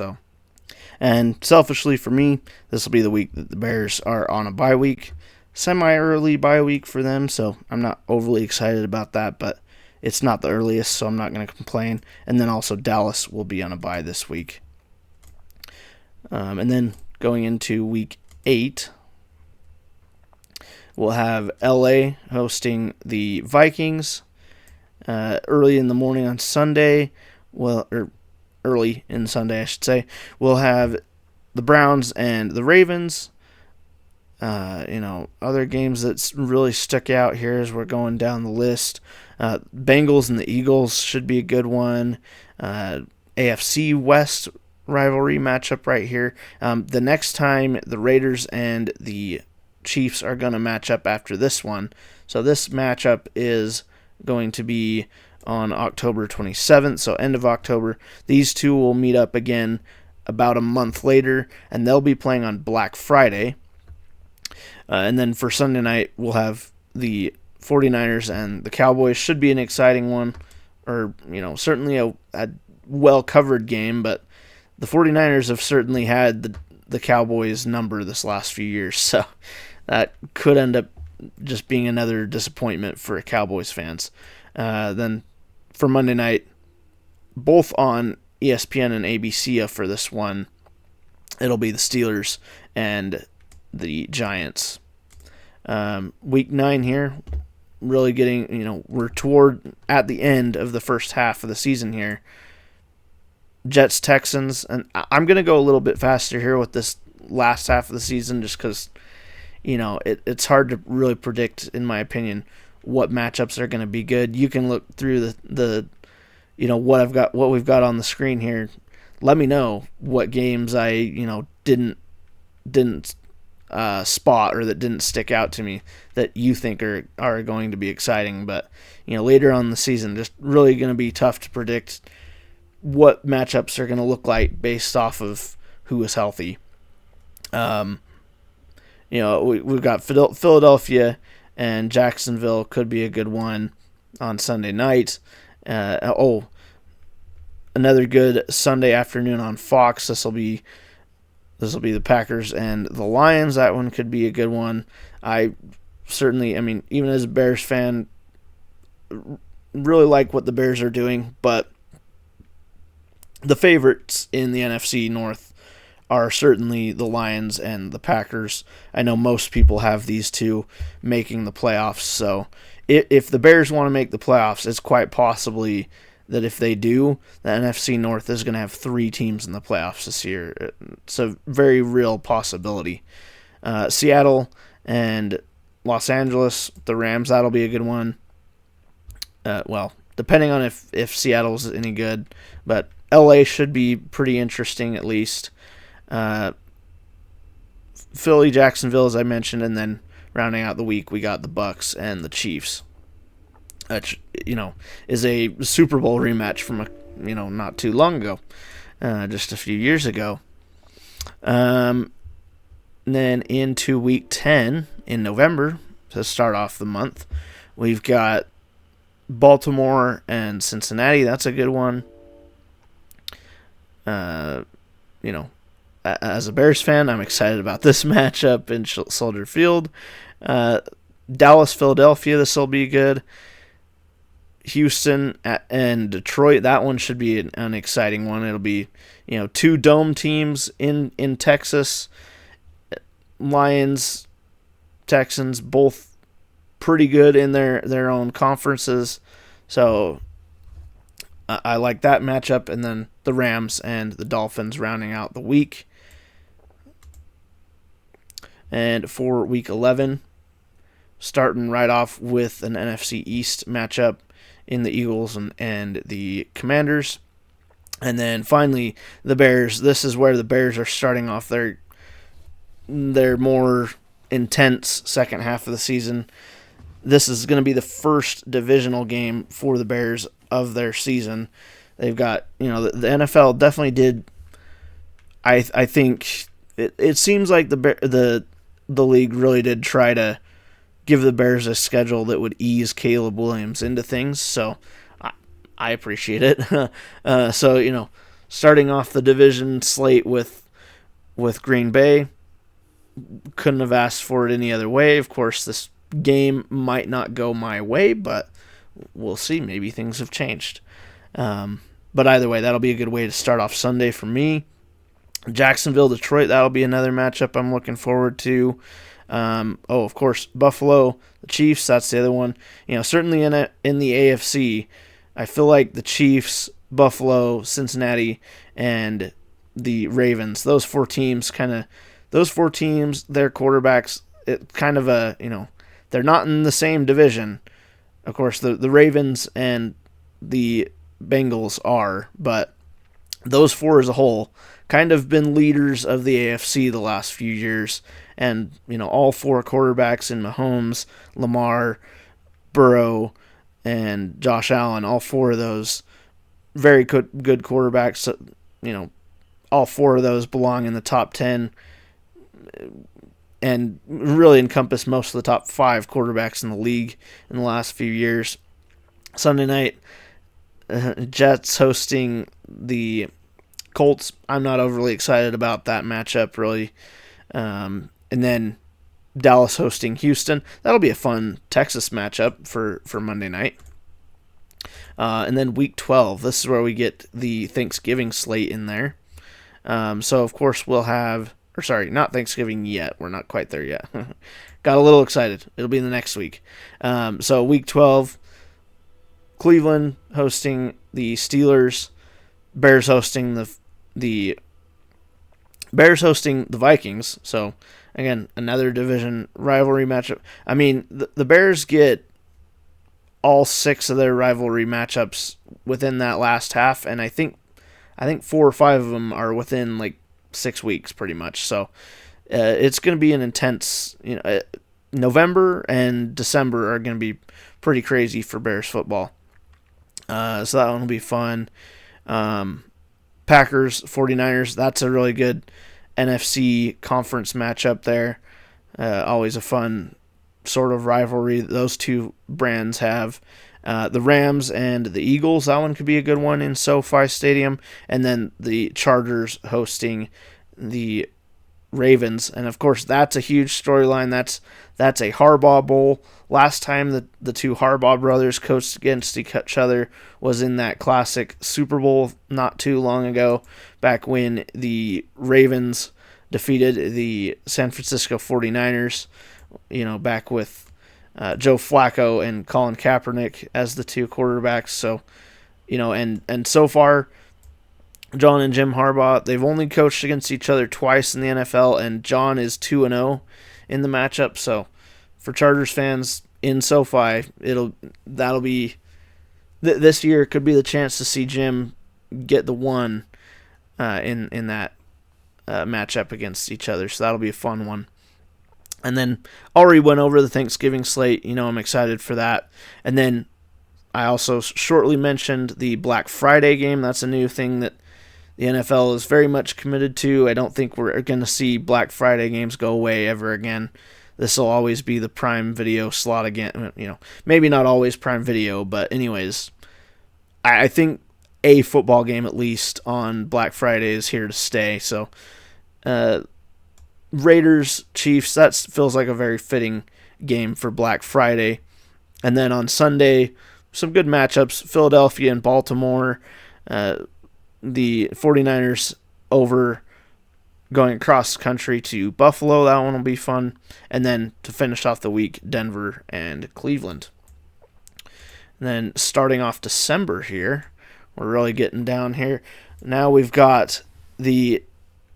D: And selfishly for me, this will be the week that the Bears are on a bye week. Semi-early bye week for them, so I'm not overly excited about that, but it's not the earliest, so I'm not going to complain. And then also Dallas will be on a bye this week. And then going into week 8, we'll have LA hosting the Vikings early in the morning on Sunday. Early in Sunday, I should say. We'll have the Browns and the Ravens. Other games that really stuck out here as we're going down the list. Bengals and the Eagles should be a good one. AFC West rivalry matchup right here. The next time the Raiders and the Chiefs are going to match up after this one. So this matchup is going to be on October 27th, so end of October. These two will meet up again about a month later, and they'll be playing on Black Friday. And then for Sunday night, we'll have the 49ers and the Cowboys. Should be an exciting one, or certainly a well-covered game, but the 49ers have certainly had the Cowboys' number this last few years, so that could end up just being another disappointment for Cowboys fans. Then for Monday night, both on ESPN and ABC for this one, it'll be the Steelers and the Giants. Week 9 here, really getting, we're at the end of the first half of the season here. Jets, Texans, and I'm going to go a little bit faster here with this last half of the season just because, it's hard to really predict, in my opinion, what matchups are going to be good. You can look through the what we've got on the screen here. Let me know what games I, didn't spot or that didn't stick out to me that you think are going to be exciting. But, later on in the season, just really going to be tough to predict what matchups are going to look like based off of who is healthy. We've got Philadelphia and Jacksonville could be a good one on Sunday night. Another good Sunday afternoon on Fox. This will be the Packers and the Lions. That one could be a good one. Even as a Bears fan, really like what the Bears are doing, but the favorites in the NFC North are certainly the Lions and the Packers. I know most people have these two making the playoffs, so if the Bears want to make the playoffs, it's quite possibly that if they do, the NFC North is going to have 3 teams in the playoffs this year. It's a very real possibility. Seattle and Los Angeles, the Rams, that'll be a good one. Depending on if Seattle's any good, but LA should be pretty interesting at least. Philly, Jacksonville, as I mentioned, and then rounding out the week, we got the Bucks and the Chiefs. Which, is a Super Bowl rematch from not too long ago, just a few years ago. Then into week 10 in November to start off the month, we've got Baltimore and Cincinnati. That's a good one. As a Bears fan, I'm excited about this matchup in Soldier Field. Dallas, Philadelphia, this will be good. Houston and Detroit, that one should be an exciting one. It'll be, 2 dome teams in Texas. Lions, Texans, both pretty good in their own conferences. So I like that matchup. And then the Rams and the Dolphins rounding out the week. And for week 11, starting right off with an NFC East matchup in the Eagles and the Commanders. And then finally, the Bears. This is where the Bears are starting off their more intense second half of the season. This is going to be the first divisional game for the Bears of their season. They've got, the NFL definitely did, I think, it seems like the league really did try to give the Bears a schedule that would ease Caleb Williams into things, so I appreciate it. Starting off the division slate with Green Bay, couldn't have asked for it any other way. Of course, this game might not go my way, but we'll see. Maybe things have changed. But either way, that'll be a good way to start off Sunday for me. Jacksonville, Detroit, that'll be another matchup I'm looking forward to. Of course, Buffalo, the Chiefs, that's the other one. Certainly in the AFC, I feel like the Chiefs, Buffalo, Cincinnati, and the Ravens, those four teams, their quarterbacks, they're not in the same division. Of course, the Ravens and the Bengals are, but those four as a whole kind of been leaders of the AFC the last few years. And, all 4 quarterbacks in Mahomes, Lamar, Burrow, and Josh Allen, all 4 of those very good quarterbacks. All 4 of those belong in the top 10 and really encompass most of the top 5 quarterbacks in the league in the last few years. Sunday night, Jets hosting the Colts. I'm not overly excited about that matchup, really. And then Dallas hosting Houston. That'll be a fun Texas matchup for Monday night. And then week 12. This is where we get the Thanksgiving slate in there. So, of course, we'll have... not Thanksgiving yet. We're not quite there yet. Got a little excited. It'll be the next week. So, week 12, Cleveland hosting the Steelers. Bears hosting the Vikings. So, again, another division rivalry matchup. I mean, the Bears get all 6 of their rivalry matchups within that last half, and I think 4 or 5 of them are within like 6 weeks, pretty much. So, it's going to be an intense. November and December are going to be pretty crazy for Bears football. So that one will be fun. Packers, 49ers, that's a really good NFC conference matchup there. Always a fun sort of rivalry those two brands have. The Rams and the Eagles, that one could be a good one in SoFi Stadium. And then the Chargers hosting the Ravens. And, of course, that's a huge storyline. That's a Harbaugh Bowl. Last time the two Harbaugh brothers coached against each other was in that classic Super Bowl not too long ago, back when the Ravens defeated the San Francisco 49ers, back with Joe Flacco and Colin Kaepernick as the two quarterbacks. So, and so far, John and Jim Harbaugh, they've only coached against each other twice in the NFL, and John is 2-0 in the matchup. So, for Chargers fans in SoFi, that'll be this year could be the chance to see Jim get the one in that matchup against each other. So that'll be a fun one. And then already went over the Thanksgiving slate. I'm excited for that. And then I also shortly mentioned the Black Friday game. That's a new thing that the NFL is very much committed to. I don't think we're going to see Black Friday games go away ever again. This will always be the Prime Video slot again. Maybe not always Prime Video, but anyways, I think a football game at least on Black Friday is here to stay. So, Raiders, Chiefs, that feels like a very fitting game for Black Friday. And then on Sunday, some good matchups, Philadelphia and Baltimore. The 49ers over going across country to Buffalo. That one will be fun. And then to finish off the week, Denver and Cleveland. And then starting off December here, we're really getting down here. Now we've got the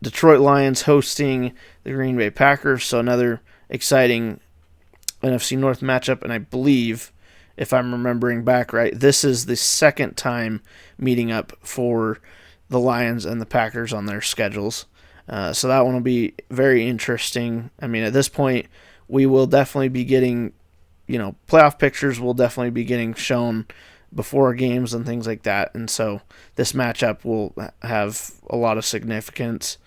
D: Detroit Lions hosting the Green Bay Packers. So another exciting NFC North matchup. And I believe, if I'm remembering back right, this is the second time meeting up for the Lions and the Packers on their schedules. So that one will be very interesting. I mean, at this point, we will definitely be getting, playoff pictures will definitely be getting shown before games and things like that. And so this matchup will have a lot of significance.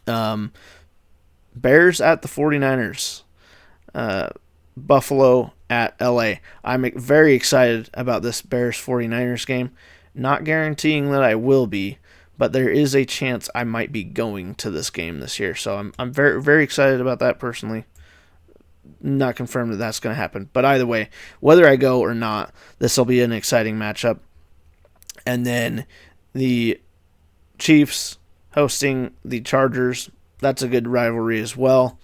D: Bears at the 49ers. Buffalo at LA. I'm very excited about this Bears 49ers game. Not guaranteeing that I will be, but there is a chance I might be going to this game this year. So I'm very, very excited about that personally. Not confirmed that that's going to happen. But either way, whether I go or not, this will be an exciting matchup. And then the Chiefs hosting the Chargers. That's a good rivalry as well.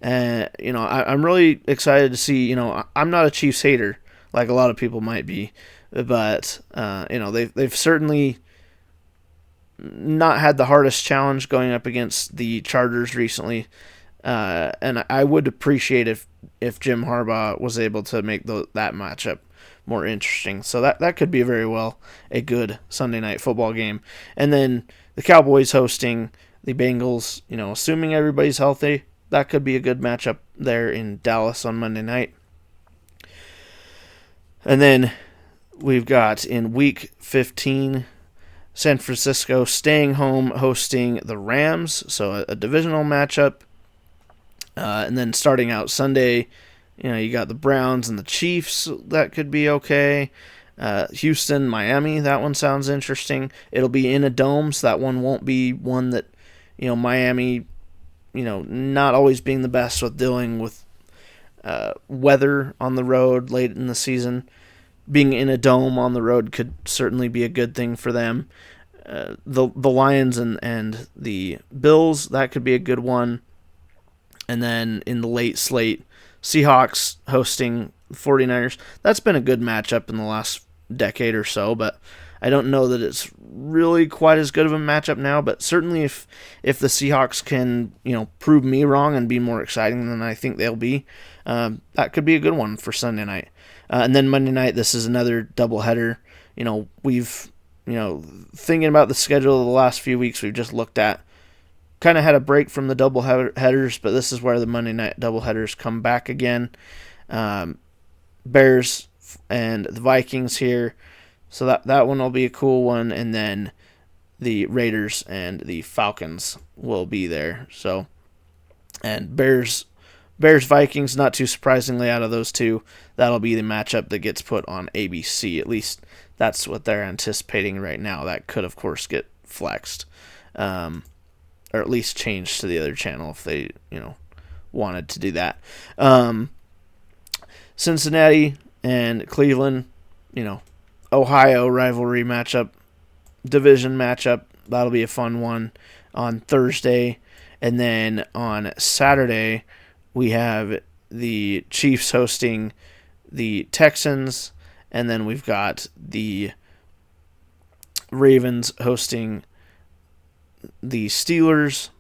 D: And, I'm really excited to see, I'm not a Chiefs hater like a lot of people might be. But, they've certainly not had the hardest challenge going up against the Chargers recently. And I would appreciate if Jim Harbaugh was able to make that matchup more interesting. So that could be very well a good Sunday night football game. And then the Cowboys hosting the Bengals, assuming everybody's healthy, that could be a good matchup there in Dallas on Monday night. And then we've got in week 15, San Francisco staying home hosting the Rams, so a divisional matchup. And then starting out Sunday, you got the Browns and the Chiefs. That could be okay. Houston, Miami, that one sounds interesting. It'll be in a dome, so that one won't be one that, Miami, not always being the best with dealing with weather on the road late in the season. Being in a dome on the road could certainly be a good thing for them. The Lions and the Bills, that could be a good one. And then in the late slate, Seahawks hosting 49ers. That's been a good matchup in the last decade or so, but I don't know that it's really quite as good of a matchup now. But certainly if the Seahawks can, prove me wrong and be more exciting than I think they'll be, that could be a good one for Sunday night. And then Monday night, this is another doubleheader. We've, thinking about the schedule of the last few weeks we've just looked at, kind of had a break from the double headers, but this is where the Monday night double headers come back again. Bears and the Vikings here, so that one will be a cool one. And then the Raiders and the Falcons will be there. So, and Bears Vikings, not too surprisingly out of those two, that'll be the matchup that gets put on ABC. At least that's what they're anticipating right now. That could, of course, get flexed, or at least changed to the other channel if they, wanted to do that. Cincinnati and Cleveland, Ohio rivalry matchup, division matchup. That'll be a fun one on Thursday. And then on Saturday, we have the Chiefs hosting the Texans, and then we've got the Ravens hosting the Steelers.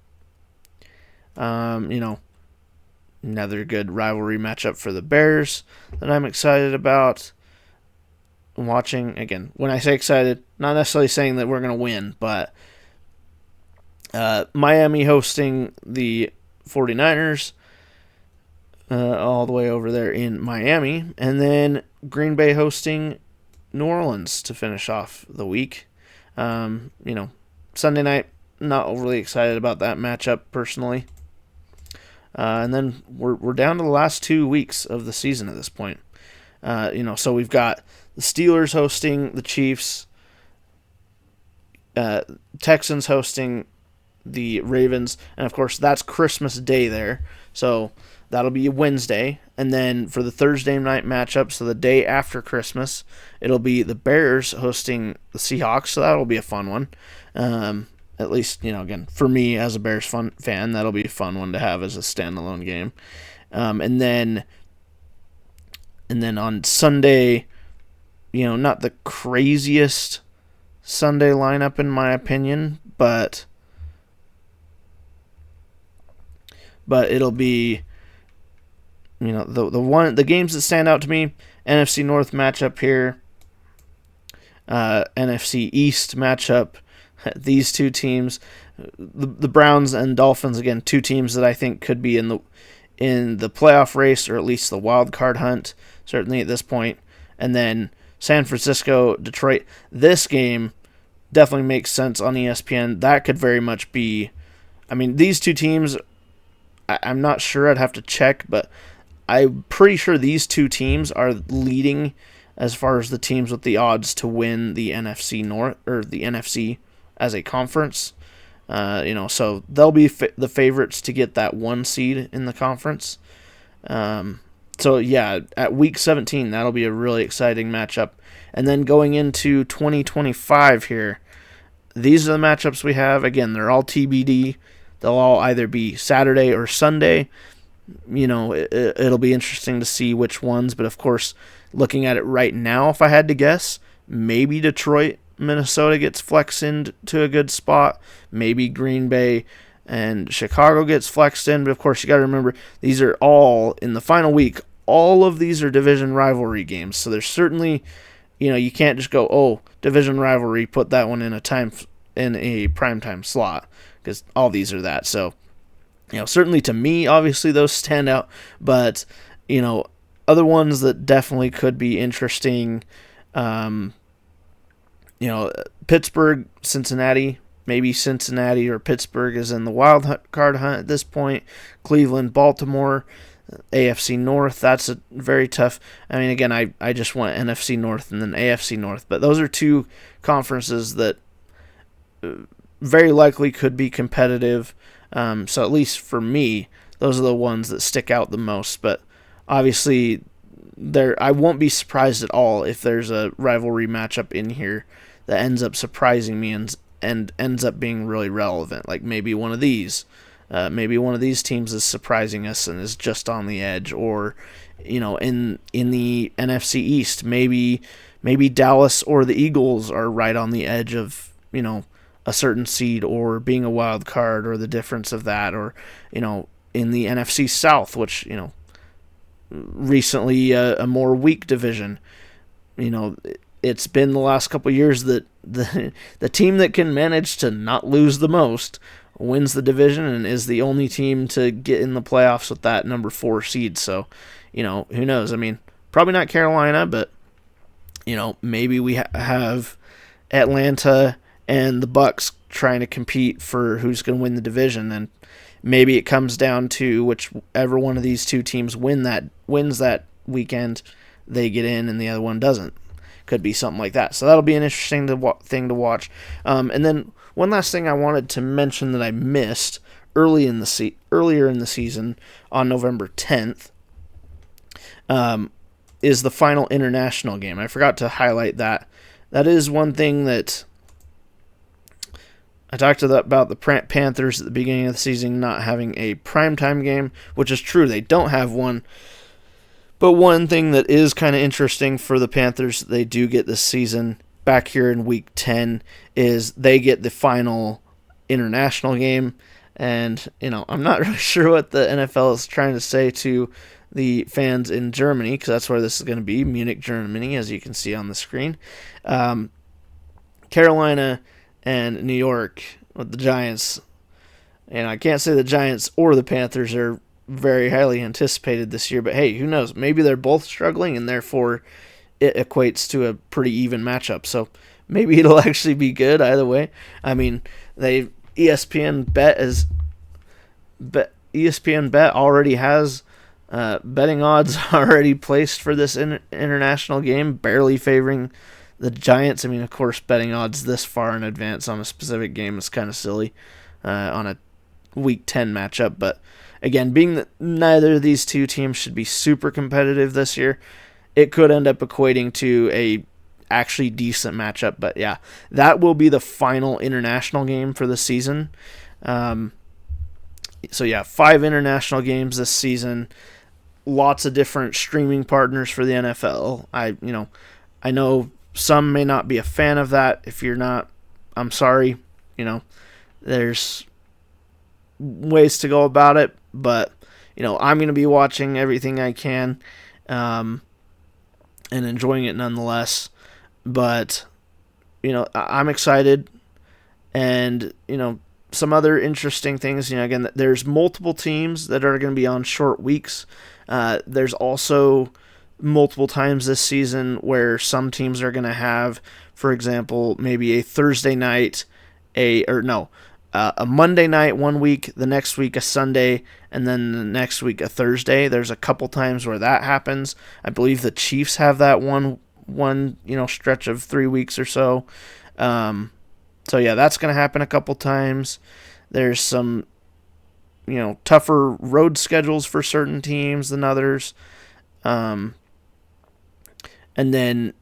D: Another good rivalry matchup for the Bears that I'm excited about watching. Again, when I say excited, not necessarily saying that we're going to win, but Miami hosting the 49ers, all the way over there in Miami, and then Green Bay hosting New Orleans to finish off the week. Sunday night, not overly excited about that matchup personally. And then we're down to the last 2 weeks of the season at this point. So we've got the Steelers hosting the Chiefs, Texans hosting the Ravens, and of course that's Christmas Day there, so that'll be Wednesday. And then for the Thursday night matchup, so the day after Christmas, it'll be the Bears hosting the Seahawks, so that'll be a fun one. At least, again, for me as a Bears fan, that'll be a fun one to have as a standalone game. And then on Sunday, not the craziest Sunday lineup in my opinion, but it'll be, the games that stand out to me. NFC North matchup here, NFC East matchup. These two teams, the Browns and Dolphins, again, two teams that I think could be in the playoff race, or at least the wild card hunt, certainly at this point. And then San Francisco, Detroit. This game definitely makes sense on ESPN. That could very much be, these two teams, I'm not sure, I'd have to check, but I'm pretty sure these two teams are leading as far as the teams with the odds to win the NFC North, or the NFC as a conference. So they'll be the favorites to get that 1 seed in the conference. So yeah, at week 17, that'll be a really exciting matchup. And then going into 2025 here, these are the matchups we have. Again, they're all TBD. They'll all either be Saturday or Sunday. It'll be interesting to see which ones. But of course, looking at it right now, if I had to guess, maybe Detroit, Minnesota gets flexed into a good spot. Maybe Green Bay and Chicago gets flexed in. But of course, you got to remember, these are all in the final week. All of these are division rivalry games. So there's certainly, you can't just go, division rivalry, put that one in a primetime slot, because all these are that. So, certainly to me, obviously those stand out. But, other ones that definitely could be interesting, Pittsburgh, Cincinnati. Maybe Cincinnati or Pittsburgh is in the wild card hunt at this point. Cleveland, Baltimore, AFC North. That's a very tough. Again, I just want NFC North and then AFC North. But those are two conferences that very likely could be competitive. So at least for me, those are the ones that stick out the most. But obviously, I won't be surprised at all if there's a rivalry matchup in here that ends up surprising me and ends up being really relevant. Like maybe one of these teams is surprising us and is just on the edge, or in the NFC East, maybe Dallas or the Eagles are right on the edge of a certain seed or being a wild card, or the difference of that, or in the NFC South, which recently a more weak division. It's been the last couple of years that the team that can manage to not lose the most wins the division and is the only team to get in the playoffs with that number 4 seed. So, who knows? Probably not Carolina, but maybe we have Atlanta and the Bucks trying to compete for who's going to win the division. And maybe it comes down to whichever one of these two teams wins that weekend, they get in, and the other one doesn't. Could be something like that. So that'll be an interesting thing to watch. And then one last thing I wanted to mention that I missed earlier in the season on November 10th is the final international game. I forgot to highlight that. That is one thing that I talked about the Panthers at the beginning of the season not having a primetime game, which is true. They don't have one. But one thing that is kind of interesting for the Panthers that they do get this season back here in Week 10 is they get the final international game. And, I'm not really sure what the NFL is trying to say to the fans in Germany, because that's where this is going to be, Munich, Germany, as you can see on the screen. Carolina and New York with the Giants. And I can't say the Giants or the Panthers are very highly anticipated this year, but hey, who knows? Maybe they're both struggling, and therefore it equates to a pretty even matchup. So maybe it'll actually be good either way. I mean, ESPN Bet already has betting odds already placed for this international game, barely favoring the Giants. I mean, of course, betting odds this far in advance on a specific game is kind of silly on a Week 10 matchup, but again, being that neither of these two teams should be super competitive this year, it could end up equating to a actually decent matchup. But yeah, that will be the final international game for the season. So yeah, 5 international games this season. Lots of different streaming partners for the NFL. I know some may not be a fan of that. If you're not, I'm sorry. There's ways to go about it, but I'm going to be watching everything I can and enjoying it nonetheless. But I'm excited, and some other interesting things. Again, there's multiple teams that are going to be on short weeks. There's also multiple times this season where some teams are going to have, for example, maybe a Thursday night, a Monday night one week, the next week a Sunday, and then the next week a Thursday. There's a couple times where that happens. I believe the Chiefs have that one stretch of 3 weeks or so. So yeah, that's going to happen a couple times. There's some tougher road schedules for certain teams than others. And then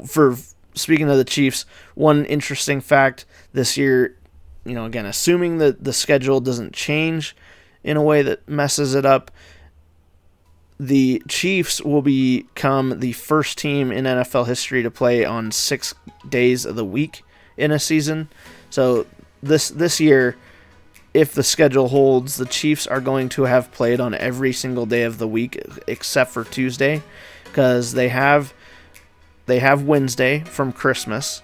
D: for speaking of the Chiefs, one interesting fact this year, again, assuming that the schedule doesn't change in a way that messes it up, the Chiefs will become the first team in NFL history to play on 6 days of the week in a season. So this year, if the schedule holds, the Chiefs are going to have played on every single day of the week except for Tuesday, because they have Wednesday from Christmas.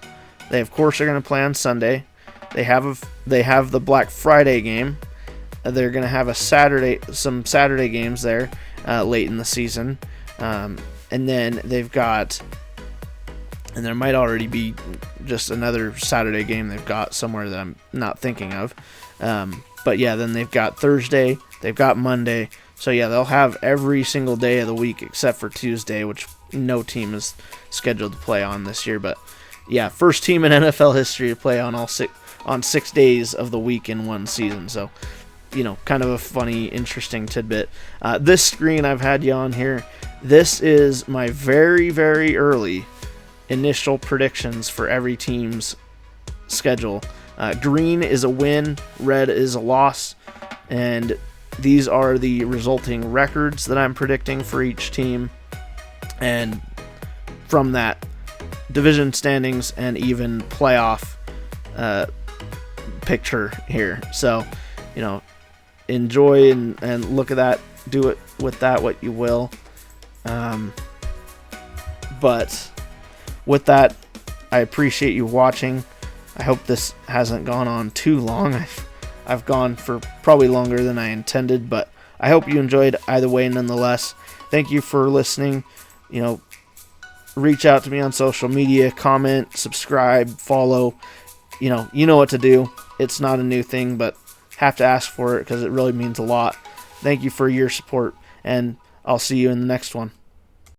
D: They of course are going to play on Sunday. They have the Black Friday game. They're going to have some Saturday games there late in the season, and then they've got, and there might already be just another Saturday game they've got somewhere that I'm not thinking of. But yeah, then they've got Thursday, they've got Monday. So yeah, they'll have every single day of the week except for Tuesday, which no team is scheduled to play on this year. But yeah, first team in NFL history to play on 6 days of the week in one season. So, kind of a funny, interesting tidbit. This screen I've had you on here, this is my very, very early initial predictions for every team's schedule. Green is a win, red is a loss, and these are the resulting records that I'm predicting for each team. And from that, division standings and even playoff picture here. So, enjoy and look at that. Do it with that what you will. But with that, I appreciate you watching. I hope this hasn't gone on too long. I've gone for probably longer than I intended, but I hope you enjoyed either way nonetheless. Thank you for listening. Reach out to me on social media, comment, subscribe, follow, you know what to do. It's not a new thing, but have to ask for it because it really means a lot. Thank you for your support, and I'll see you in the next one.